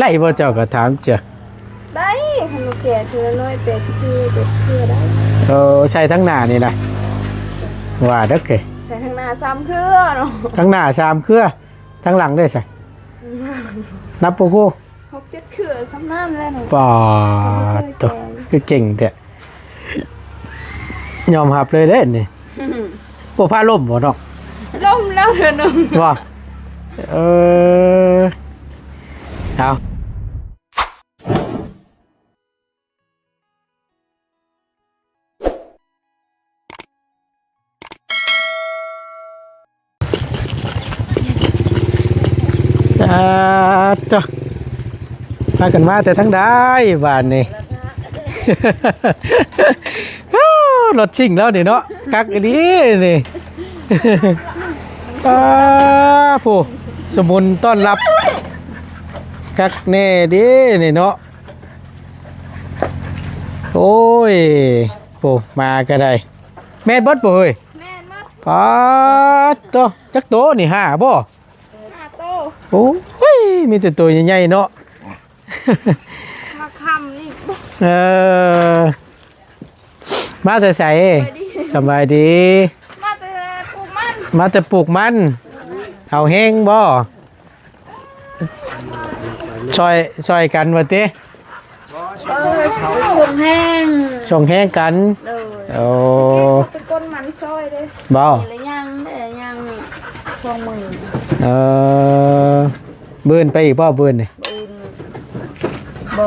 ไล่บ่เจ้าก็ถามเจ้าได้ขนมแก่เชื้อน้อยเป็ดคือได้ใส่ทั้งหน้านี่นะว่าเด้อเกใส่ทั้งหน้า3เครือเนาะทั้งหน้า3เครือทั้งหลังด้วยใส่นับปูกู6-7เครือซ้ำนั่นแล้วเนาะปอดตัวคือเก่งแท้ยอมรับเลยเด้นี่บ่พาล่มบ่เนาะล่มแล้วเด้อนึงว่าเอาจ้ะพากันมาแต่ทั้งได้บ้านนี่ รถชิ่งแล้วนี่เนาะคักอันนี้นี่ ผู้สมุนต้อนรับคักแน่ดินี่เนาะโอ้ยผู้มาก็ได้แม่นบดบ่เฮ้ยแม่นมัดป๊าดโตจักโตนี่5บ่5โตโอ้ยมีแต่ตัวใหญ่ๆเนาะ มาคำนี่มาแต่ใส่สบายดีมาแต่ปลูกมันมาแต่ปลูกมันเอาแห้งบ่ช่วยกันว่าติส่งแห้งส่งแห้งกันโอ้เป็นก้นมันซอยเด้บ่ยังช่วงมือบืนไปอีกบ่บืนนี่บ่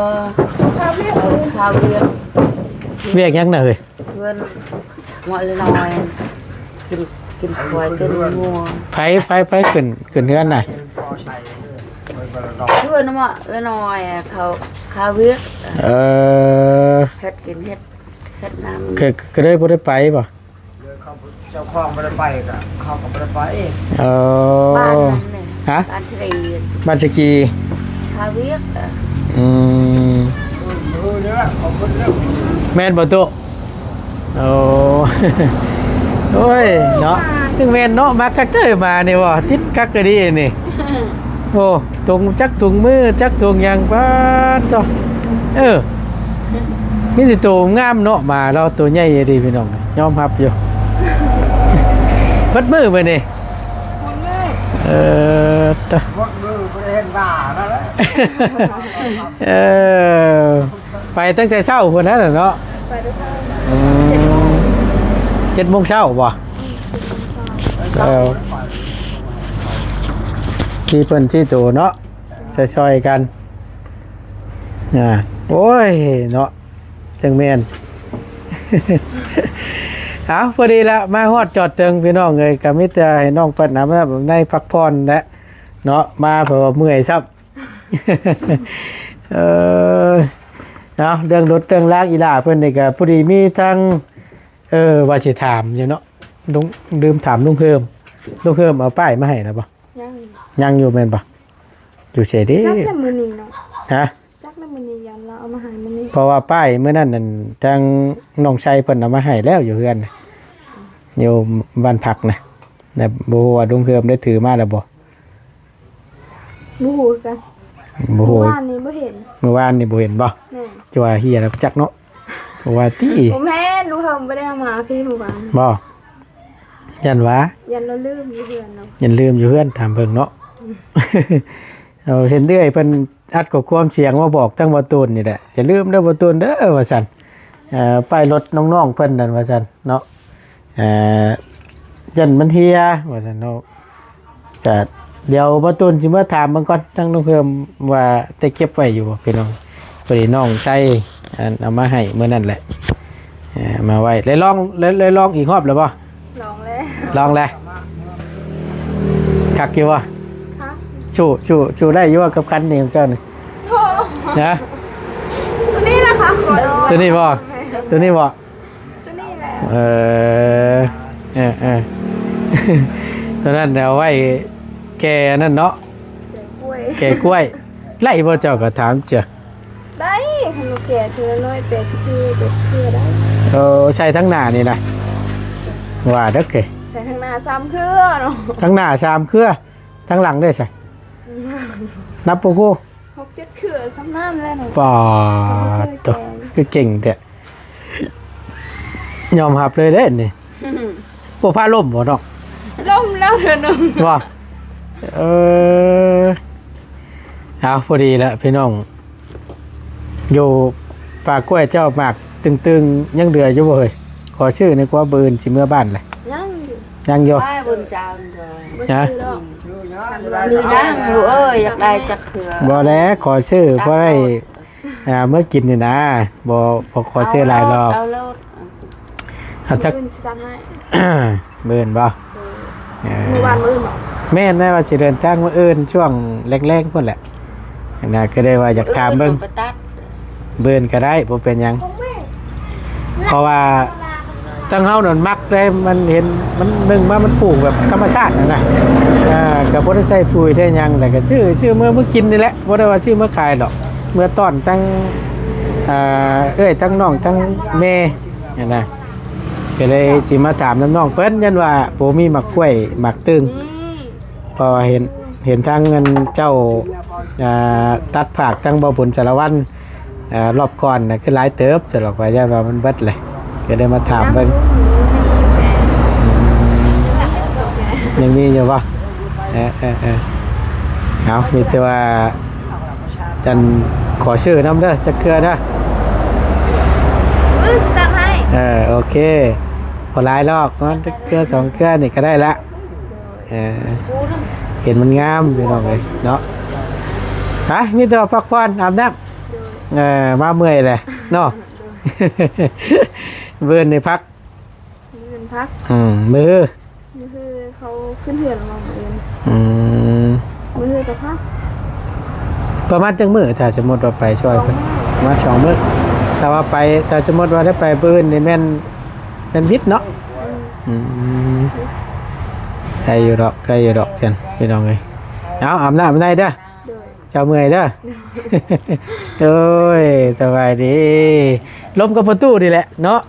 ข้าวเวียดเวียกยังน่ะเอ้ยเพิ่นหมดเลยน้อยกินควายกินงัวไปขึ้นเฮือนน่ะเพื่อนน่ะละน้อยเขาข้าวเวียดเฮ็ดกินเฮ็ดน้ำก็เลยบ่ได้ไปบ่เจ้าของบ่ได้ไปก็เฮาก็บ่ได้ไปบ้านนั้นนี่ฮะบ้านทะเลบ้านสกีข้าวเวียดเด้อขอบคุณเด้อแม่นบ่ตุโอ้โอ้ยเนาะถึงแม่นเนาะมาคักเตอร์มานี่บ่ติดคักก็ดีนี่โอ้ตุงจักตุงมือจักตุงหยังปาดจ้ะมีสิตัวงามเนาะมาเราตัวใหญ่ดีพี่น้องยอมรับอยู่เบิดมือไปนี่จ้ะวัดมือบ่ได้เห็นหน้านั่นแหละไปตั้งแต่เช้าพุ่นนั้นเนาะไปแต่เช้า7 โมงเช้าบ่ขี่เพิ่นที่ตัวเนาะช่วยๆกันโอ้ยเนาะจังแม่น เอาพอดีแล้วมาฮอดจอดเติงพี่น้องเลยก็มีแต่ให้น้องเปิ้นนะได้พักผ่อนและเนาะมาเผื่อเมื่อยซับ เนาะเรื่องรถเรื่องลากอีหล่าเพิ่นนี่ก็พอดีมีทั้งว่าสิถามอยู่เนาะลืมถามลุงเพิ่มเอาป้ายมาให้นะบ่ยังอยู่แม่นบ่อยู่เสียดิจักแล้วมื้อนี้เนาะฮะจักแล้วมื้อนี้ยันเราเอามาให้มื้อนี้เพราะว่าป้ายมื้อนั้นนั่นทางน้องชัยเพิ่นเอามาให้แล้วอยู่เฮือนอยู่บ้านพักนะแต่บ่ฮู้ว่าลุงเพิ่มได้ถือมาแล้วบ่ฮู้กันบ่ฮู้เมื่อวานนี้บ่เห็นบ่เห็นบ่จะว่าเฮียแล้วจักเนาะเพราะว่าติบ่แม่นลุงเพิ่มบ่ได้เอามาพี่เมื่อวานบ่ยันว่ายันเราลืมอยู่เฮือนเนาะยันลืมอยู่เฮือนถามเพิ่นเนาะ เห็นเรื่อยเพิ่นอัดข้อความเสียงมาบอกทั้งบ่ตูนนี่แหละอย่าลืมเด้อบ่ตูนเด้อว่าซั่นป้ายรถน้องๆเพิ่นนั่นว่าซั่นเนาะยันมันเฮียว่าซั่นเนาะก็เดี๋ยวบ่ตูนสิมาถามเบิ่งก่อนทั้งน้องเพิ่มว่าได้เก็บไว้อยู่บ่พี่น้องพอดีน้องใช้เอามาให้มื้อนั้นแหละมาไว้เลยลองอีกรอบแล้วบ่ลองแล้วคักอยู่บ่ชูได้อยู่ว่ากับคันนี้ของเจ้านี่นะตัวนี้ล่ะค่ะตัวนี้บ่ตัวนี้แหละตัวนั้นเอาไว้แกนั่นเนาะแกกล้วยไล่บ่เจ้าก็ถามเจ้าได้ขนมแก่เชื้อน้อยเป็ดคือได้ใส่ทั้งหน้านี่นะว่าเด้อเกใส่ทั้งหน้า3เครือเนาะทั้งหน้า3เครือทั้งหลังด้วยใส่นับปูกู จะเขื่อสำนักแล้วหนู ปอดตัวคือเก่งเด้ยอมรับเลยเด้นี่บ่พาล่มบ่ดอก ล่มแล้วเถอะหนู ว่าเออเอาพอดีแล้วพี่น้องอยู่ปากกล้วยเจ้าหมากตึงๆยังเดืออยู่บ่เฮ้ยขอชื่อในกว่าเบินสิเมื่อบ้านเลย ยังอยู่ ยังอยู่ ไปบนจานเลย บ่ซื้อดอก ชื่อเนี้ย มีย่างหนูเอ้ยอยากได้จักเถื่อ บ่แล้วขอชื่อเพราะได้เมื่อกินนี่นะบ่ขอชื่อหลายรอบ เอาแล้ว เอาจัก มื้อสิทำให้ เบินบ่เออ มื้อวานมื้อบ่ แม่นได้ว่าสิเดินทางมื้ออื่นช่วงแรกๆพุ่นแหละน่ะก็ได้ว่าอยากถามเบิ่ง ไปตัด เบินก็ได้บ่เป็นหยังเพราะว่าตั้งเฮานั่นมักได้มันเห็นมันนึงว่ามันปลูกแบบธรรมชาตินะก็บ่ได้ใส่ปุ๋ยใส่หยังแต่ก็ซื้อเมื่อกินนี่แหละบ่ได้ว่าซื้อเมื่อขายดอกเมื่อต้อนตั้งตั้งน้องตั้งแม่นั่นน่ะก็เลยสิมาถามน้องเพิ่นยันว่าบ่มีหมักกล้วยหมักตึง นี่ พอเห็นทางเงินเจ้าตัดผักทั้งบ่บุญสารวัตรรอบก่อนน่ะคือหลายเติบสำหรับว่าญาติว่ามันเบิดเลยก็ได้มาถามเบิ่งยังมีอยู่บ่เอามีแต่ว่าจันขอชื่อนำเด้อจักเทื่อเด้อ มื้อสิทำให้ โอเคพอหลายรอบมันจักเทื่อสองเทื่อนี่ก็ได้ละเห็นมันงามพี่น้องเอ้ยเนาะฮะมีแต่ว่าพักผ่อนอาบน้ำมาเมื่อยแหละเนาะ เบิ่นในพัก มื้อพัก มือ มื้อเขาขึ้นเหือนมามื้อ อืม มื้อก็พัก ประมาณจังมื้อถ้าสมมุติว่าไปช่วยเพิ่นประมาณ2มื้อถ้าว่าไปถ้าสมมุติว่าได้ไปเบิ่นนี่แม่นวิทย์เนาะใครอยู่ดอกจันพี่น้องเอ้ยเอาอาบน้ำได้เด้อ โดย เจ้าเมื่อยเด้อ โอ้ยสบายดีลมกับประตูนี่แหละเนาะ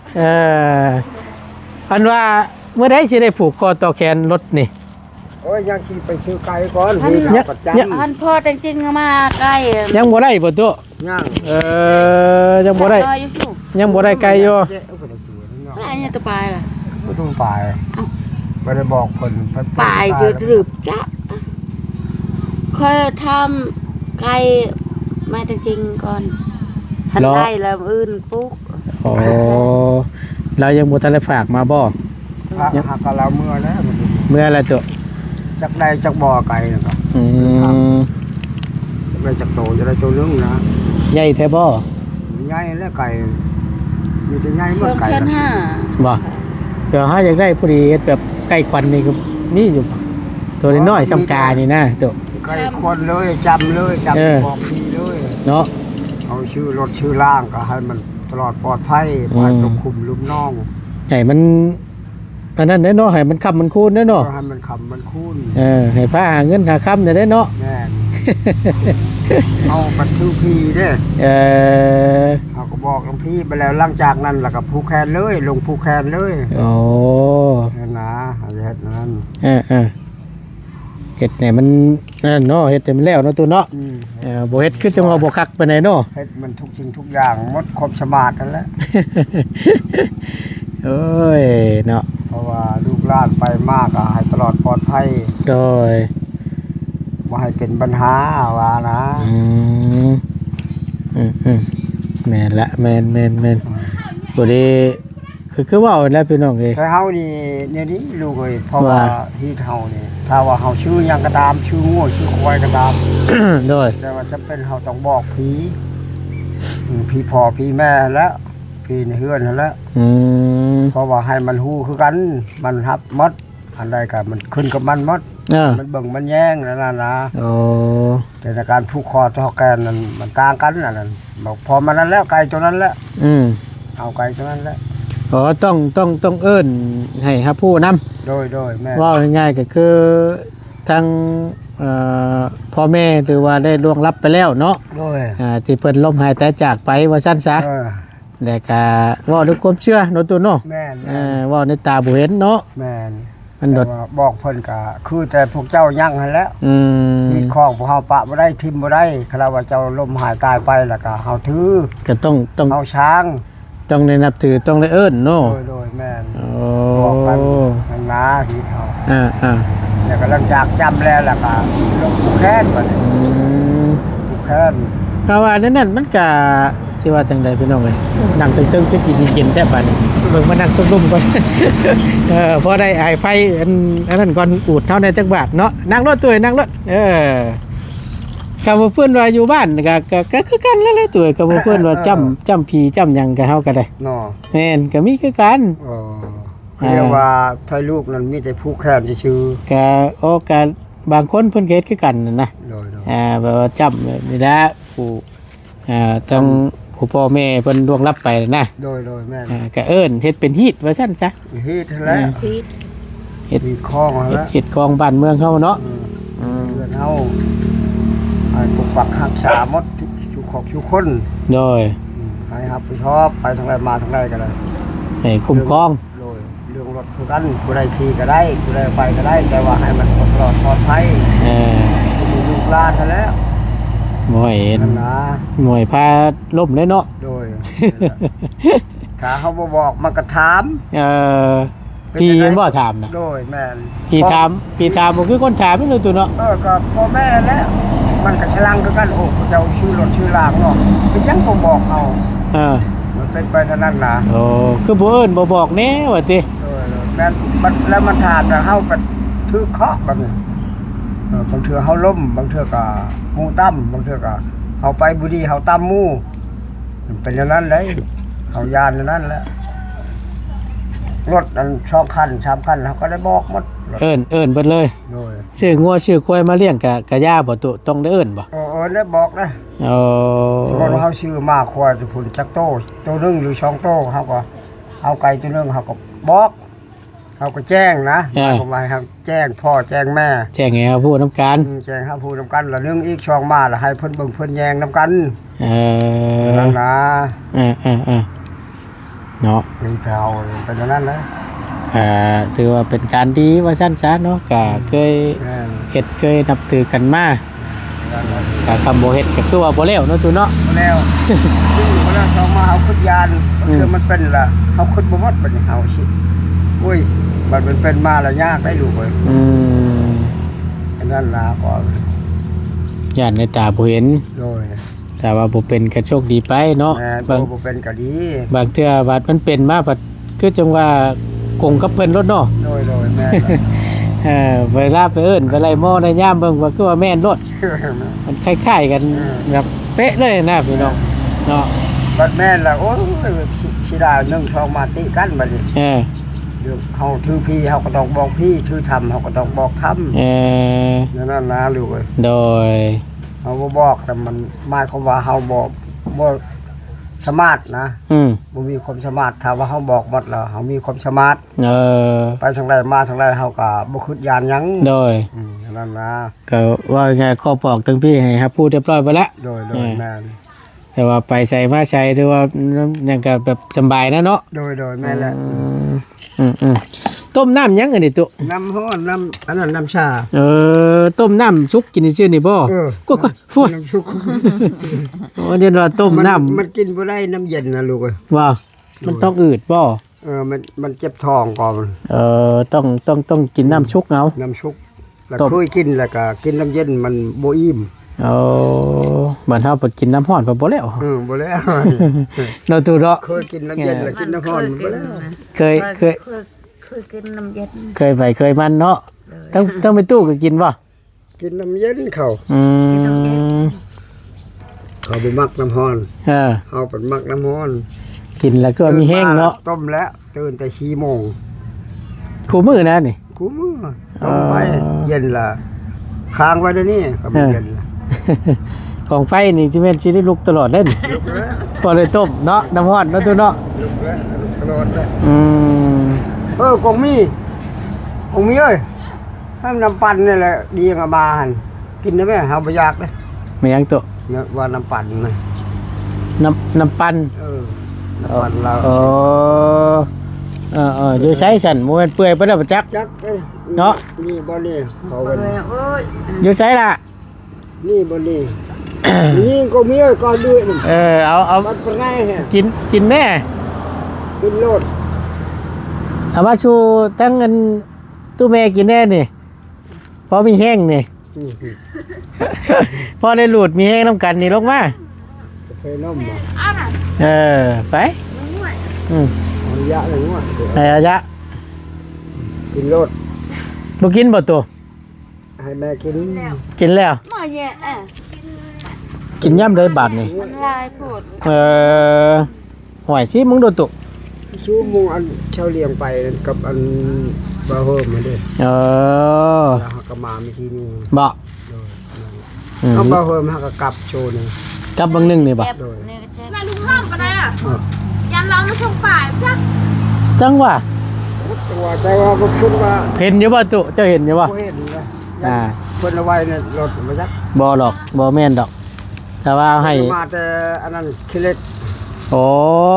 อันว่าเมื่อใดสิได้ผูกคอต่อแขนรถนี่ โอ้ยยังขี่ไปชื่อไก่ก่อน ท่าน มีข่าวประจำ ท่านพ่อแต่งจริงก็มาใกล้ ยังบ่ได้บ่ตัว ย่าง ยังบ่ได้ รออยู่สู้ ยังบ่ได้ไกลอยู่ เจ๊เอาไปตัวนึงเนาะ แล้วอันนี้จะไปล่ะ ไม่ต้องไปไม่ได้บอกคน ไปจะรึบจ้ะเคยทำไก่มาจริงๆก่อนทันได้แล้วอื่นปุ๊บ อ๋อเรายังบ่ทันได้ฝากมาบ่ หักกับเราเมื่อแล้วมัน เมื่อไรตัว จักได้จักบ่อไก่นะครับ จักได้จักโตจะได้ตัวนึงนะ ใหญ่แท้บ่ ใหญ่แล้วไก่มีแต่ใหญ่ ช่ เมื่ ว อง ไก่ เช่น นะ ห้า บ่เดี๋ยวหาอยากได้พอดีเฮ็ดแบบไก่ควันนี่ก็นี่อยู่บ่ตัวน้อยๆซ้ำกานี่นะตัว ไก่คนเลยจำเลยจำบอกพี่เลย เนาะ เอาชื่อรถชื่อล่างก็ให้มันตลอดปลอดภัยปลอดตกคุมลุมน้อง ให้มันอันนั้นเนาะให้มันคำมันคูณเนาะ ให้มันขำมันคุ้น ให้พาหาเงินหาคำได้เนาะ แม่น เอาปัดชื่อพี่เด้ เขาก็บอกหลวงพี่ไปแล้วหลังจากนั้นแล้วก็ผูกแขนเลยลงผูกแขนเลย โอ้ นั่นนะอะไรเฮ็ดนั้น เฮ็ดเนี่ยมันนั่นเนาะเฮ็ดให้มันแล้วเนาะตัวเนาะบ่เฮ็ดคือจังว่าบ่คักปานใดเนาะ เฮ็ดมันทุกสิ่งทุกอย่างหมดครบสมาร์ทนั่นแหละ โอ้ยเนาะ เพราะว่าลูกหลานไปมากก็ให้ตลอดปลอดภัย โดย บ่ให้เป็นปัญหาว่านะ แม่นละแม่นบ่ได้คือเว้าแล้วพี่น้องเอ้ย แต่เฮานี่เนี่ยนี้ลูกเอ้ยเพราะว่า ว่า ที่เฮานี่ถ้าว่าเฮาชื่อหยังก็ตามชื่อโง่ชื่อควายก็ตาม โดย แต่ว่าจะเป็นเฮาต้องบอกผีพี่พ่อพี่แม่แล้วพี่ในเฮือนนั่นแหละ เพราะว่าให้มันฮู้คือกัน มันรับหมด อันใดก็มันขึ้นกับมันหมด มันเบิ่งมันแย่งนั่นน่ะนะ โอ้ แต่ในการผูกคอต่อแกนนั้นมันต่างกันนั่นบอกพอมันนั้นแล้วไก่ตัวนั้นแล้ว เอาไก่ตัวนั้นแล้ว อ๋อต้องเอิ้นให้ฮับผู้นำ โดยแม่ ว่าง่ายๆก็คือทางพ่อแม่หรือว่าได้ล่วงลับไปแล้วเนาะ โดย ที่เพิ่นล้มหายแต่จากไปว่าซั่นซะ แต่ก็เว้าด้วยความเชื่อเนาะตัวเนาะ แม่น เว้าในตาบ่เห็นเนาะ แม่น มันโดด แต่ว่าบอกเพิ่นก็คือแต่พวกเจ้ายังหั่นแหล้ว อืม ที่ของพวกเฮาปะบ่ได้ทิ่มบ่ได้คราว่าเจ้าล้มหายตายไปแล้วก็เฮาถือ ก็ต้อง เฮาช้าง ต้องได้นับถือต้องได้เอิ้นเนาะ โดยแม่น โอ้ บอกกันนั่นนะที่เฮา อ่า แล้วก็หลังจากจำแล้วก็ลงผูกแขนบัดนี้ อืม ผูกแขน เพราะว่านั่นมันก็สิว่าจังไดพี่น้องเอ้ยนั่งตึงๆคือสิเย็นๆแต่บัดนี้เบิ่งมานั่งร่มๆก่อน พอได้อายไฟอันนั้นก่อนอูดเท่าในจักบาทเนาะนั่งรถตัวเองนั่งรถคำว่าเพื่อนว่าอยู่บ้านก็คือกันแล้วเลยตัวคำว่าเพื่อนว่าจำผีจำหยังก็เฮาก็ได้ เนาะ แม่นก็มีคือกัน เรียกว่าไทยลูกนั้นมีแต่ผูกแขนซื่อ ก็ก็บางคนเพิ่นก็เฮ็ดคือกันนั่นนะ ๆโดย แบบว่าจำแบบนี่แหละผู้ทั้งผู้พ่อแม่เพิ่นล่วงลับไปนะ โดยแม่น ก็เอิ้นเฮ็ดเป็นฮีตว่าซั่นซะ เฮ็ดแล้ว พิษ เฮ็ด มีคล้องแล้ว เฮ็ดกองบ้านเมืองเฮาเนาะ เพื่อนเฮาให้ปกปักรักษาหมดทุกของทุกคน โดย ให้รับผิดชอบไปทางใดมาทางใดก็ได้ ให้คุ้มครอง โดยเรื่องรถคือกันผู้ใดขี่ก็ได้ผู้ใดไปก็ได้ แต่ว่าให้มันปลอดภัย เออ มีลูกหลานนั่นแหล้ว บ่ให้เห็น นั่นนะ หน่วยพาล่มเลยเนาะ โดยถ้าเขาบ่บอกมันก็ถาม เออพี่เห็นบ่ถามนะ โดยแม่น พี่ถามบ่คือคนถามนี่เลยตัวเนาะ ก็พ่อแม่แล้วมันก็ฉลังคือกันโอ้เจ้าชื่อรถชื่อรางเนาะเป็นหยังบ่บอกเขา เออ มันเป็นไปเท่านั้นนะ โอ้คือบ่เอิ้นบ่บอกแน่ว่าติ แม่นแล้วมันถามนะเฮาก็ถือเคาะบัดนี้บางเทื่อเฮาล้มบางเทื่อก็หมู่ตั้มบางเทื่อก็เฮาไปบ่ดีเฮาตั้มหมู่มันเป็นอย่างนั้นเลยเฮายานอย่างนั้นแหละรถอัน2คัน3คันเฮาก็ได้บอกหมด เอิ้นเบิดเลย โดย ซื้องัวซื้อควายมาเลี้ยงกะย่าบ่ตุต้องได้เอิ้นบ่ ได้บอกนะ โอ้ สมมุติว่าเฮาซื้อมาควายตัวพุ่นจักโตตัวหนึงหรือ2โตเฮาก็เอาไก่ตัวหนึงเฮาก็บอกเฮาก็แจ้งนะหมายความว่าให้แจ้งพ่อแจ้งแม่ แจ้งให้เฮาพูดนำกัน แจ้งให้ผู้นำกันละเรื่องอีกช่องมาละให้เพิ่นเบิ่งเพิ่นแยงนำกัน เอ นั่นนะ เนาะ มีเท่าเป็นอย่างนั้นนะ ถือว่าเป็นการดีว่าซั่นซะเนาะก็เคย แม่น เฮ็ดเคยนับถือกันมา นั่นนะ ก็คำบ่เฮ็ดก็คือว่าบ่แล้วเนาะตุเนาะ มาแล้วซึ่งมาแล้วช่องมาเฮาขึ้นยานคือมันเป็นล่ะเฮาขึ้นบ่หมดบัดนี้เฮาสิอุ้ยบัดมันเป็นมาแล้วยากได้ลูกเอ้ย อืม อันนั้นล่ะก็ ย่านในตาบ่เห็น โดย แต่ว่าบ่เป็นก็โชคดีไปเนาะ แม่ บาง บ่เป็นก็ดี บางเทื่อบัดมันเป็นมาบัดคือจังว่าคงกับเพิ่นรถเนาะ โดยแม่น เวลาไปเอิ้นไปไล่หม้อในย่ามเบิ่งว่าคือว่าแม่นรถมันคล้ายๆกันแบบเป๊ะเลยนะพี่น้องเนาะ บัดแม่นล่ะโอ้ยสิได้1ช่องมาติกันบัดนี้ เออ เดี๋ยวเฮาถือพี่เฮาก็ต้องบอกพี่ถือทำเฮาก็ต้องบอกทำ เออ อย่างนั้นนะลูกเอ้ย โดย เฮาบ่บอกแต่มันหมายความว่าเฮาบ่สามารถนะ บ่มีความสามารถถ้าว่าเฮาบอกหมดแล้วเฮามีความสามารถ เออ ไปทางใดมาทางใดเฮาก็บ่คิดยานหยัง โดย อย่างนั้นนะ ก็ว่าไงข้อบอกตั้งพี่ให้ครับพูดเรียบร้อยไปแล้ว โดยแม่น แต่ว่าไปใส่มาใส่หรือว่าอย่างกับแบบสบายนะเนาะ โดยแม่นแหละ ต้มน้ำยังอันนี้ตุ น้ำฮ้อนน้ำอันนั้นน้ำชา ต้มน้ำซุกกินชื่อนี่บ่ ก็ฟูด น้ำชุก เดี๋ยวว่าต้มน้ำ มันกินบ่ได้น้ำเย็นนะลูกเอ้ย ว้าวมันต้องอืดบ่ มันเจ็บท้องก่อน ต้องกินน้ำชุกเอา น้ำชุกแล้วเคยกินแล้วก็กินน้ำเย็นมันบ่อิ่ม บ้านเฮาไปกินน้ำร้อนไปบ่แล้ว บ่แล้ว เราตัวเนาะ เคยกินน้ำเย็นแล้วกินน้ำร้อนมันบ่แล้ว เคย กินน้ำเย็น เคยมันเนาะต้องไปตู้ก็กินบ่ กินน้ำเย็นเขา เขาบ่มักน้ำร้อนเฮาเป็นมักน้ำร้อน กินแล้วก็มีแห้งเนาะ ต้มแล้วตื่นแต่4โมง คู่มื้อนะนี่ กูมื้อต้มไปเย็นล่ะค้างไว้เดี๋ยวนี้ก็บ่เย็นล่ะ ของไฟนี่สิแม่นสิได้ลุกตลอดเด้ ลุกแล้ว พอเลยต้มเนาะน้ำร้อนเนาะตัวเนาะ ลุกแล้วลุกตลอดเลย กงมีเอ้ยให้มันน้ำปั่นนี่แหละดีกับมาหั่นกินได้ไหมเฮาบ่อยากเด้ ไม่ยังตัว เนี่ยว่าน้ำปั่นนะ น้ำปั่น น้ำปั่นเรา อยู่ใช้สันบ่แม่นเปื่อยไปแล้วบ่จัก จักเอ้ย เนาะ นี่บ่นี่เขา เอ เป็น อโอ้ย อยู่ใช้ล่ะ นี่บ่นี่ นี่ก็มีก็ด้วยนี่ เอา มันเป็นไงฮะ กินแม่ กินโลด เอามาชูตั้งเงินตู้แม่กินแน่นี่พอมีแห้งนี่ พอได้หลุดมีแห้งน้ำกันนี่ลงมา เคยน้มมา ไปอืม อันยะเลยงวด ไอ้อายะ กินโลด บ่กินบ่ตัว ให้แม่กิน กินแล้ว มาแย่อ่ะ กินย่ำเลยบาทนี่ มันลายโพด หอยสิมึงโดนตุ สู้มุงอันเช่าเลี้ยงไปกับอันบะเฮิมมาด้วย เออ แล้วเขาก็มาเมื่อกี้นี่ บ่อืม เอาบะเฮิมเขาก็กลับโชว์นี่ กับบางนึงนี่บ่ เจ็บนี่ก็เจ็บ นายลุงห้อมก็ได้อ่ะยันเราไม่ส่งป่ายจ้ะ จังว่า แต่ว่าพวกคุณว่า เห็นอยู่บ่ตุเจ้าเห็นอยู่บ่ บ่เห็นนะ อ่า คนเอาไว้ในรถมาจัก บ่หรอกบ่แม่นดอกแต่ว่าเอาให้ มาแต่อันนั้นคิเล็ก โอ้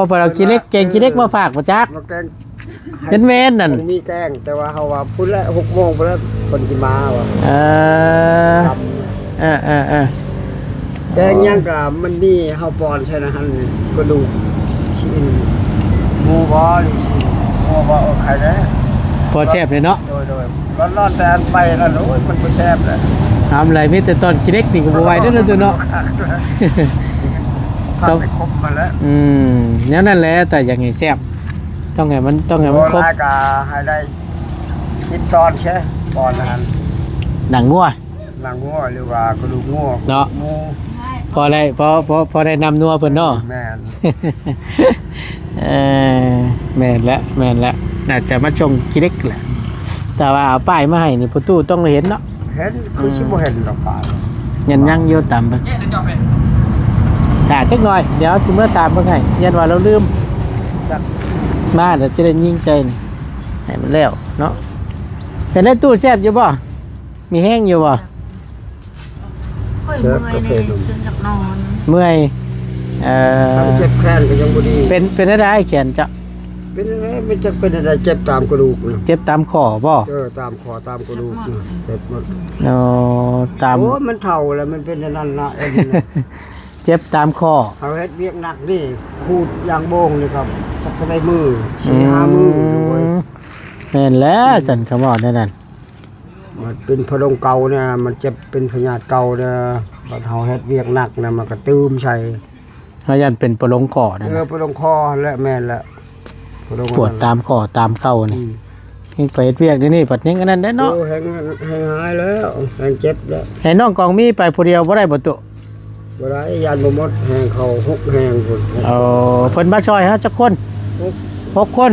พอเรากินเล็กเก่งกินเล็กมาฝากบ่จัก มาแกง เป็นแม่นนั่น มันมีแกงแต่ว่าเขาว่าพุ่นละ6 โมงพุ่นละคนสิมาว่ะ เออ ครับ เออ แกงยังก็มันมีเฮาปอนใช่นะหั่นกระดูกชิ้นหมูบ่หรือชิ้นหมูบ่เอาไข่ได้ พอแซ่บเลยเนาะ โดยร้อนๆแต่อันไปนั่นโอ้ยมันบ่แซ่บเลย ทำอะไรมีแต่ตอนกินเล็กนี่ก็บ่ไหวเด้อเนาะตัวเนาะ ต้องไปครบมาแล้ว แนวนั้นแหละแต่อย่างไงแซ่บต้องให้มันครบ โอ้ยก็ให้ได้10 ตอนใช่ปอนนั้น หนังงัว หนังงัวหรือว่ากระดูกงัว เนาะ หมู พอได้นำนัวเพิ่นเนาะ แม่น แม่นแล้วน่าจะมาชมกินเล็กแหละแต่ว่าเอาป้ายมาให้นี่ประตูต้องได้เห็นเนาะ เห็นคือสิบ่เห็นดอกป่า ยังอยู่ต่ำไปแต่จักหน่อยเดี๋ยวสิเมื่อตามเพิ่นให้ยันว่าเราลืม จัก มาเดี๋ยวจะได้ยิงใจนี่ให้มันแล้วเนาะเป็นได้ตู้แซ่บอยู่บ่มีแห้งอยู่บ่ โอ้ยเมื่อยนี่จนอยากนอน เมื่อย ถ้ามันเจ็บแค้นก็ยังบ่ดี เป็นได้แขนจะ เป็นอะไรมันจะเป็นอะไรเจ็บตามกระดูกนะ เจ็บตามคอบ่ ตามคอตามกระดูกนะเจ็บหมด ตาม โอ้มันเท่าแล้วมันเป็นอันนั้นนะเอ็นนะ เจ็บตามคอ เขาเฮ็ดเวียกหนักนี่ขูดยางโบงนี่ครับสักเท่าใดมือ4-5 มือโอ้ย แม่นแล้วสันขมอดนั่น มันเป็นพะโรงเก่าเนี่ยมันเจ็บเป็นพยาธิเก่าเนี่ยบัดเฮาเฮ็ดเวียกหนักนะมันก็ตื้มใส่ เขายันเป็นปลงคอนั่นน่ะ พะโรงคอและแม่นละพะโรง ปวดตามคอตามเข่านี่ยังไปเฮ็ดเวียกนี่ปัดยังอันนั้นได้ เนาะ เนาะ แห้งหายแล้วแห้งเจ็บแล้ว ให้น้องกองมีไปผู้เดียวบ่ได้บ่ตุ บ่ได้ยานบ่หมดแห้งเข้าหกแห้งพุ่น เอาเพิ่นมาช่วยเฮาจักคน6คน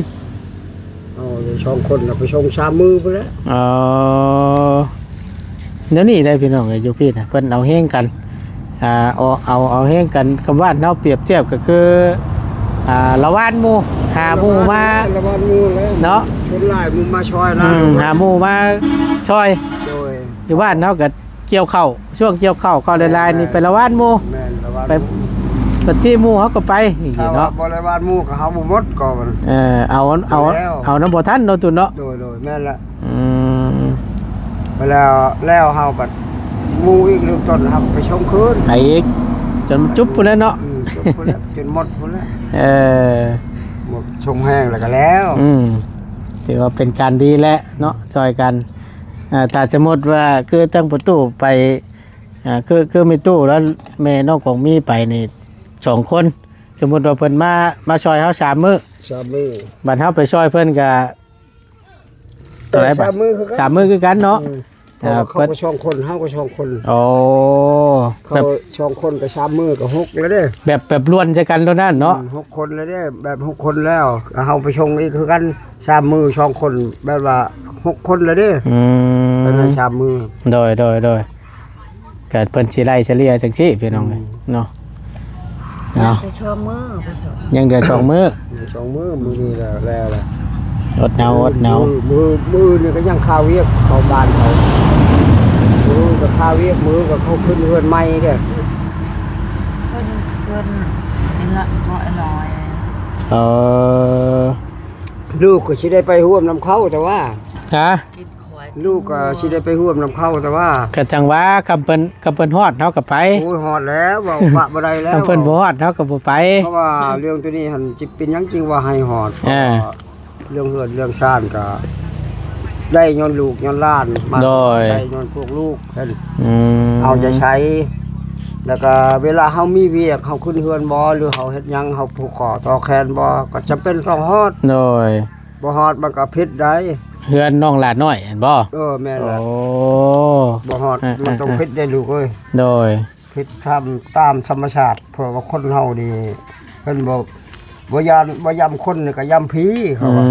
เอาอยู่2 คนน่ะไปชง3 มือพุ่นแล้ว เดี๋ยวนี้ได้พี่น้องอยู่พี่นะเพิ่นเอาแห้งกันเอาแห้งกันกับว่านเนาะเปรียบเทียบก็คือละว่านหมู่หาหมู่มา ละวันหมู่แล้ว เนาะ ชนหลายหมู่มาช่วยนะ หาหมู่มาช่วย โดย อยู่บ้านเนาะก็เกี่ยวข้าวช่วงเกี่ยวข้าวก็หลายๆนี่ไปละว่านหมู่ แม่นละวัน ไปปฏิหมู่เขาก็ไปอย่าง ถ้า นี้ ว่า เนาะ บ่ละวันหมู่ก็เฮาบ่หมดก็มัน เอาน้ำบ่ทันเนาะตุนเนาะ โดยแม่นละ อืม ไปแล้วเฮาบัดหมู่อีกเริ่มต้นครับไปชงคืน ไปอีกจนมันจุ๊บพุ่นแล้วเนาะ จบพุ่นแล้วจนหมดพุ่นแล้ว เออ หมดชงแห้งแล้วก็แล้ว ถือว่าเป็นการดีแล้วเนาะจอยกันถ้าสมมติว่าคือตั้งประตูไปคือมีตู้แล้วแม่นอกของมีไปนี่2 คนสมมติว่าเพิ่นมาช่วยเฮา3 มื้อ 3 มื้อ บัดเฮาไปช่วยเพิ่นก็เท่าไหร่บัด 3 มื้อคือกัน 3 มื้อคือกันเนาะ เพราะว่าเขาก็ชงคนเฮาก็ชงคน โอ้ เขา แบบ ชงคนก็3 มื้อก็6แล้วเด้ แบบล้วนใจกันเท่านั้นเนาะ 6 คนแล้วเด้แบบ6 คนแล้วเฮาไปชงอีกคือกัน3 มื้อชงคนแบบว่า6 คนแล้วเด้ เป็น ม 3 มื้อ โดยเกิดเพิ่นสิไล่เฉลี่ยจังซี่พี่น้องเอ้ยเนาะ ไปชมมือไปชม ยังเดือ2 มื้อ 2 มื้อมื้อนี้แล้วล่ะ อดหนาว มือนี่ก็ยังข้าวเวียกเข้าบ้านเขามือก็ข้าวเวียกมือก็เขาขึ้นเฮือนใหม่เด้อ ขึ้นนี่ละน้อย เออ ลูกก็สิได้ไปร่วมนำเข้าแต่ว่า ฮะ กินควาย ลูกก็สิได้ไปร่วมนำเข้าแต่ว่า ก็จังว่าคำเพิ่นฮอดเฮาก็ไป โอ้ยฮอดแล้วว่าว่าบ่ได้แล้ว คำเพิ่นบ่ฮอดเฮาก็บ่ไป เพราะว่าเรื่องตัวนี้หันจิเป็นหยังจริงว่าให้ฮอดเพราะ อ่า ว่าเรื่องเฮือนเรื่องซ่านก็ได้ย้อนลูกย้อนหล้านมา โดย ได้ย้อนพวกลูกเห็น อืม เอาใจใช้ แล้วก็เวลาเฮามีเวียกเฮาขึ้นเฮือนบ่หรือเฮาเฮ็ดหยังเฮาผูกคอต่อแขนบ่ก็จำเป็นต้องฮอด โดย บ่ฮอดมันก็ผิดได้ เฮือนน้องหลานน้อยเห็นบ่ แม่น โอ้ ละบ่ฮอดมันต้องผิดได้ลูกเอ้ย โดย ผิดทำตามธรรมชาติเพราะว่าคนเฮานี่เพิ่นบ่ยำคนนี่ก็ยำผีเขา อื ว่า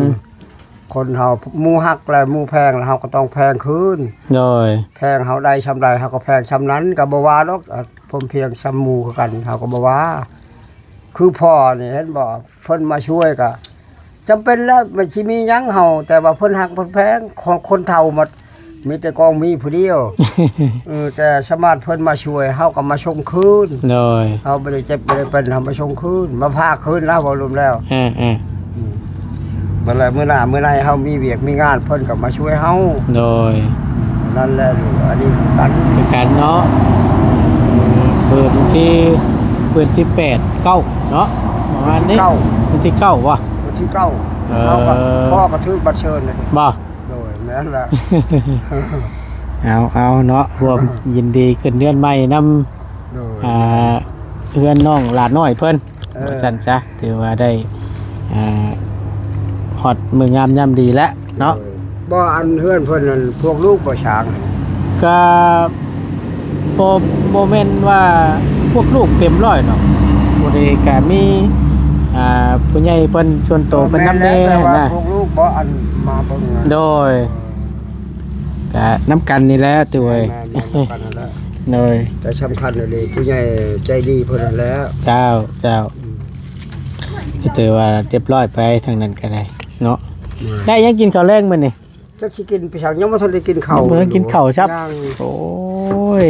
ม คนเฮาหมู่ฮักแล้วหมู่แพงแล้วเฮาก็ต้องแพงคืน โดย แพงเฮาได้ชำใดเฮาก็แพงชำนั้นก็บ่ว่าดอกผมเพียงชำหมู่คือกันเฮาก็บ่ว่า คือพ่อนี่เห็นบ่เพิ่นมาช่วยก็จำเป็นแล้วมันสิมีหยังเฮาแต่ว่าเพิ่นฮักเพิ่นแพงของคนเฒ่าหมดมีแต่กองมีผู้เดียวแต่สามารถเพิ่นมาช่วยเฮาก็มาชงคืน โดย เฮาบ่ได้เจ็บบ่ได้เป็นเฮามาชงคืนมาพาคืนแล้วบ่รวมแล้ว อ่า เมื่อไรเมื่อหน้าเมื่อไรเฮามีเวียกมีงานเพิ่นก็มาช่วยเฮา โดย นั่นแหละลูกอันนี้คือกัน คือกันเนาะเปิดวันที่8 9เนาะประมาณนี้ เก้า วันที่9วะ วันที่เก้า เออ เฮาก็พ่อก็ถือบัตรเชิญเลย บ่ โดยแม่นละ เอาเนาะรวมยินดีขึ้นเดือนใหม่นำ โดย เพื่อนน้องหลานน้อยเพิ่น เออ สั่นซะถือว่าได้ฮอดมืองามยามดีแล้วเนาะ บ่อันเฮือนเพิ่นนั่นพวกลูกบ่ช้าง ก็โมเมนต์ว่าพวกลูกเต็มร้อยเนาะบ่ได้ก็มีผู้ใหญ่เพิ่นชวนโตเพิ่นนำ แม่ แน่ แต่ว่า นะ พวกลูกบ่อันมาเบิ่งนั่น โดยก็น้ำกันนี่แหละตัวเอ้ย แม่นกันนั่นแหละ โดย แต่สำคัญเลยผู้ใหญ่ใจดีเพิ่นนั่นแหล้ว เจ้าก็ถือว่าเรียบร้อยไปทางนั้นก็ได้เนาะได้ยังกินข้าวแรงมื้อนี่ จักสิกินไปชักยังบ่ทันได้กินข้าว เบิ่งกินข้าวครับ ยัง โอ้ย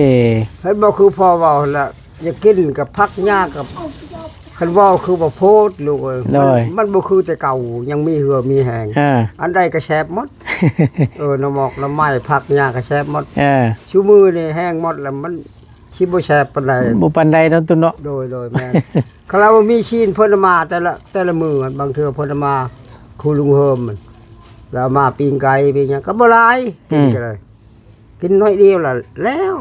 เฮ็ดบ่คือพ่อเว้าหั่นล่ะอย่ากินกับพักยากกับคันเว้าคือบ่โพดลูกเอ้ยมันบ่คือแต่เก่ายังมีเหือมีแหง อันใดก็แซ่บหมด น้ำหมอกน้ำไม้พักยากก็แซ่บหมดชูมือนี่แห้งหมดแล้วมันสิบ่แซ่บปานใด บ่ปานใดเนาะตุเนาะ โดยแม่น คาราว่ามีชีนเพิ่นเอามาแต่ละมื้อบางเทื่อเพิ่นเอามาครูลุงเฮิมมันแล้วเอามาปิ้งไก่ปิ้งหยังก็บ่หลายกินก็เลยกินน้อยเดียวล่ะแล้ว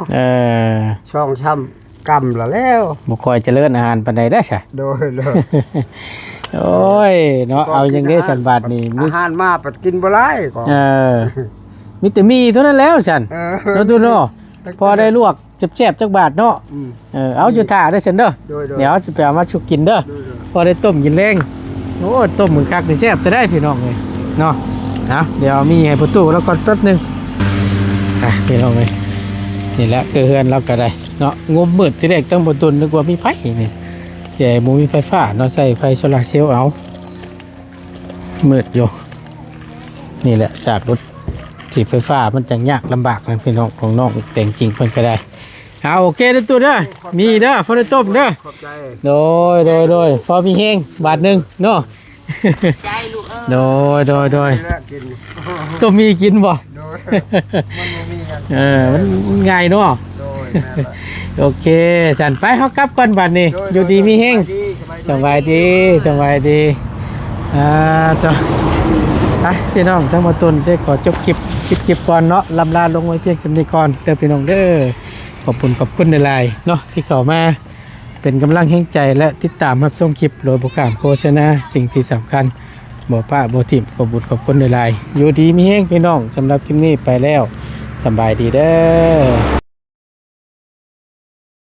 ช่องช้ำกำล่ะแล้ว บ่ค่อยเจริญอาหารปานใดเด้อซะ โดย โอ้ยเนาะเอาจังได๋สันบาดนี่มี อาหารมาปัดกินบ่หลายก็ มีแต่มีเท่านั้นแล้วฉัน เอ เนาะตุเนาะพอได้ลวกแซ่บๆจักบาทเนาะ อืม เอาอยู่ท่าเด้อฉันเด้อ โดย เดี๋ยวจะไปเอามาชุกกินเด้อพอได้ต้มกินแรงโอ้ต้มเหมือนคักนี่แซ่บจะได้พี่น้องเลยเนาะเอาเดี๋ยวมีให้ประตูแล้วก่อนแป๊บนึงพี่น้องเลยนี่แหละเกลือนเราก็ได้เนาะงมมืดที่แรกตั้งบนตุนนึกว่ามีไฟนี่ใหญ่หมูมีไฟฟ้าเนาะใส่ไฟโซลาร์เซลล์เอามืดอยู่นี่แหละจากรถที่ไฟฟ้ามันจังยากลำบากนะพี่น้องของน้องแต่งจริงเพิ่นก็ได้เอาโอเคเด้อตัวเด้อมีเด้อพอได้ต้มเด้อ ขอบใจ โดยพอมีเฮงบาทหนึงเนาะ ใจลูกเอ้ย โดย แล้วกิน ตัวมีกินบ่ โดยมันบ่มีหยัง มันง่ายเนาะ โดยแม่นละ โอเคสันไปเฮากลับก่อนบัดนี้อยู่ดีมีเฮงสบายดีจ้ะไปพี่น้องทั้งหมดต้นจะขอจบคลิปก่อนเนาะลำลาลงไว้เพียงสำนีก่อนเด้อพี่น้องเด้อขอบคุณในไลน์เนาะที่เข้ามาเป็นกำลังแห่งใจและติดตามรับชมคลิปโดยโปรแกรมโฆษณาสิ่งที่สำคัญบ่ป้าบ่ทิมขอบคุณในไลน์อยู่ดีมีเฮงพี่น้องสำหรับคลิปนี้ไปแล้วสบายดีเด้อ